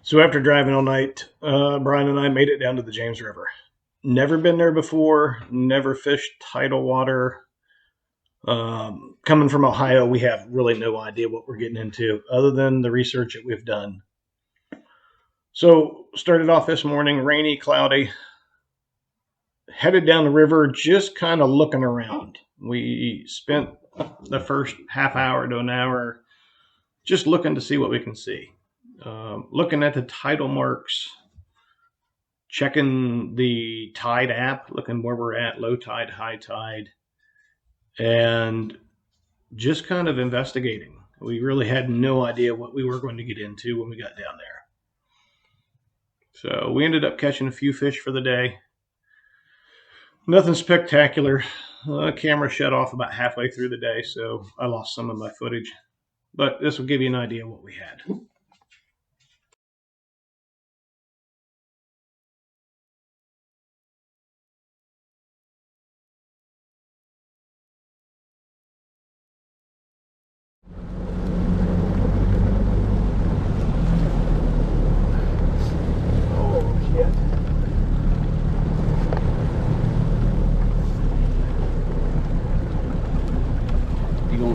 So after driving all night, Brian and I made it down to the James River. Never been there before, never fished tidal water. Coming from Ohio, we have really no idea what we're getting into other than the research that we've done. So started off this morning, rainy, cloudy, headed down the river, just kind of looking around. We spent the first half hour to an hour just looking to see what we can see. Looking at the tidal marks, checking the tide app, looking where we're at, low tide, high tide, and just kind of investigating. We really had no idea what we were going to get into when we got down there. So we ended up catching a few fish for the day. Nothing spectacular. Camera shut off about halfway through the day, so I lost some of my footage. But this will give you an idea of what we had.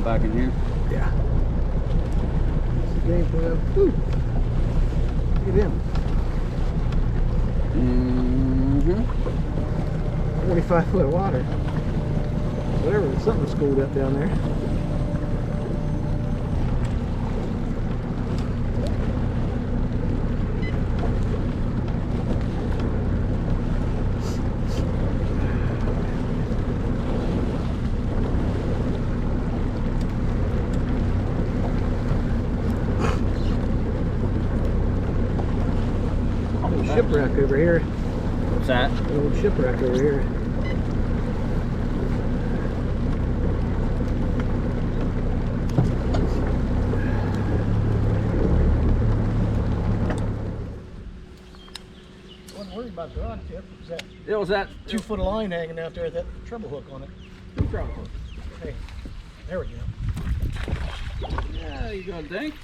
Back in here? Yeah. It's a game for them. Woo. Look at him. 45 foot of water. Whatever, something schooled up down there. Shipwreck over here. What's that? An old shipwreck over here. Wasn't worried about the rod tip. It was that 2 foot of line hanging out there with that treble hook on it. treble hook. Hey, there we go. Yeah, you gonna think?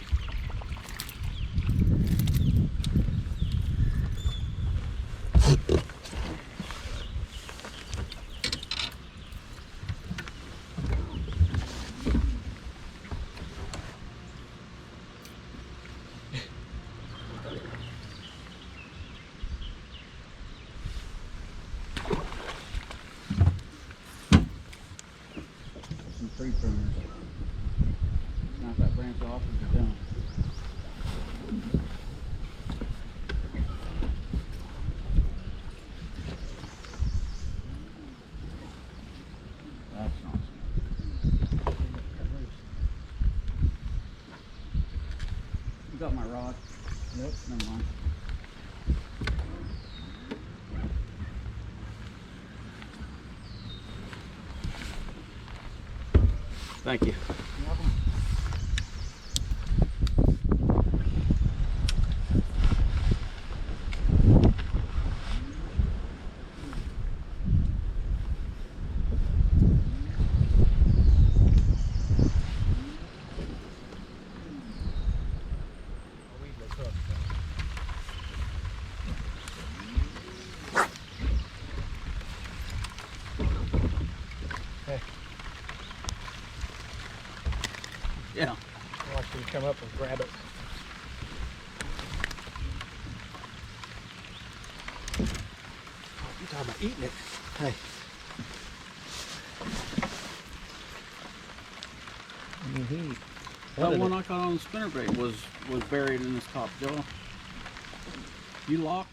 Some tree pruners. Snap that branch off and you're done. That's not smart. You got my rod? Nope. Never mind. Thank you. Yeah. Watch him come up and grab it. You're talking about eating it. Hey. That one I caught on the spinnerbait was buried in his top jaw. You locked?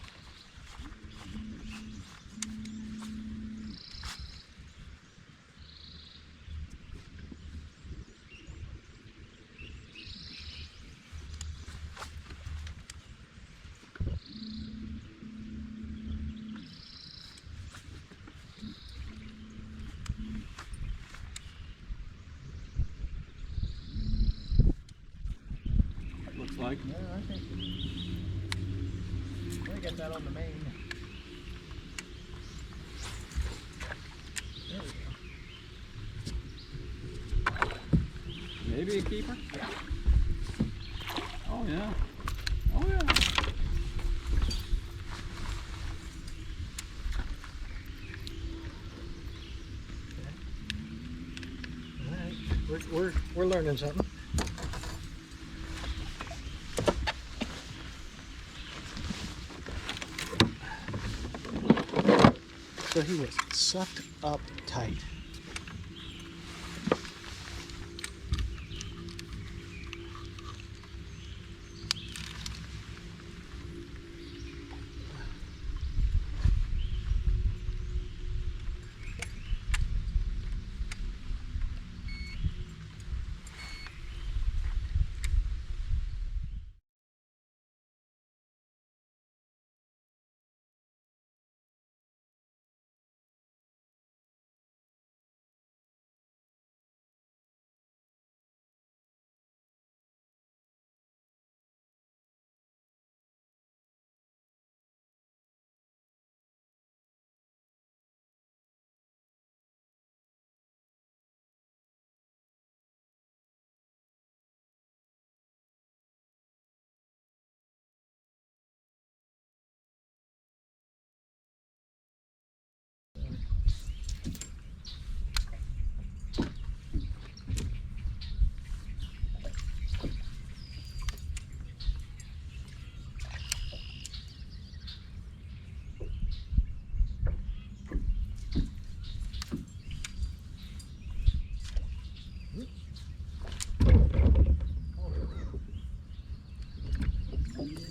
Looks like. Yeah, I think we got that on the main. There we go. Maybe a keeper? Yeah. Oh yeah. Oh yeah. we're learning something. So he was sucked up tight.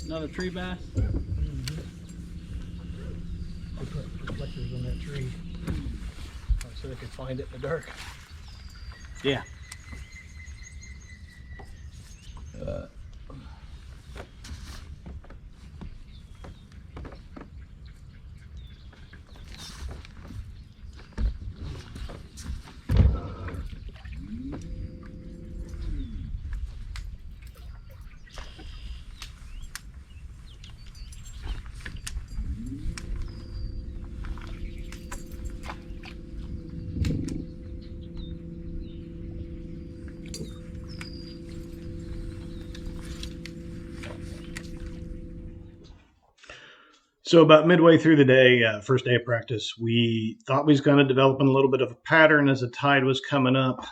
Another tree bass? I put reflectors on that tree so they could find it in the dark. Yeah. So about midway through the day, first day of practice, we thought we was going to develop a little bit of a pattern as the tide was coming up.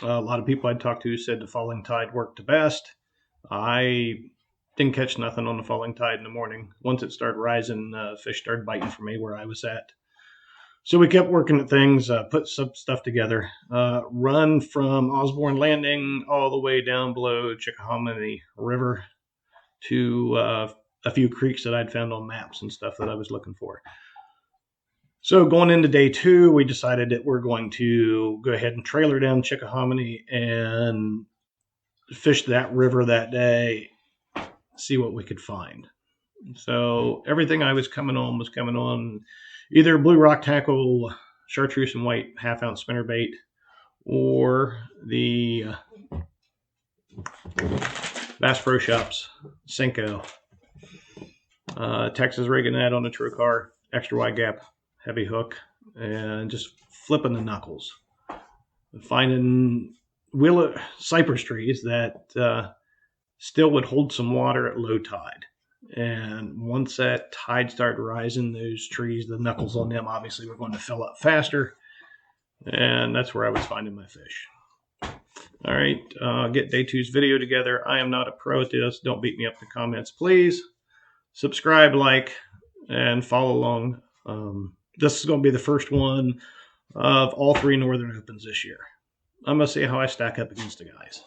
A lot of people I'd talked to said the falling tide worked the best. I didn't catch nothing on the falling tide in the morning. Once it started rising, fish started biting for me where I was at. So we kept working at things, put some stuff together, run from Osborne Landing all the way down below Chickahominy River to a few creeks that I'd found on maps and stuff that I was looking for. So going into day 2, we decided that we're going to go ahead and trailer down Chickahominy and fish that river that day, see what we could find. So everything I was coming on either blue rock tackle, chartreuse and white half-ounce spinnerbait, or the Bass Pro Shops Senko. Texas rigging that on a Trocar, extra wide gap, heavy hook, and just flipping the knuckles. Finding cypress trees that still would hold some water at low tide. And once that tide started rising, those trees, the knuckles on them obviously were going to fill up faster. And that's where I was finding my fish. All right, get day 2's video together. I am not a pro at this. Don't beat me up in the comments, please. Subscribe, like, and follow along. This is going to be the first one of all 3 Northern Opens this year. I'm going to see how I stack up against the guys.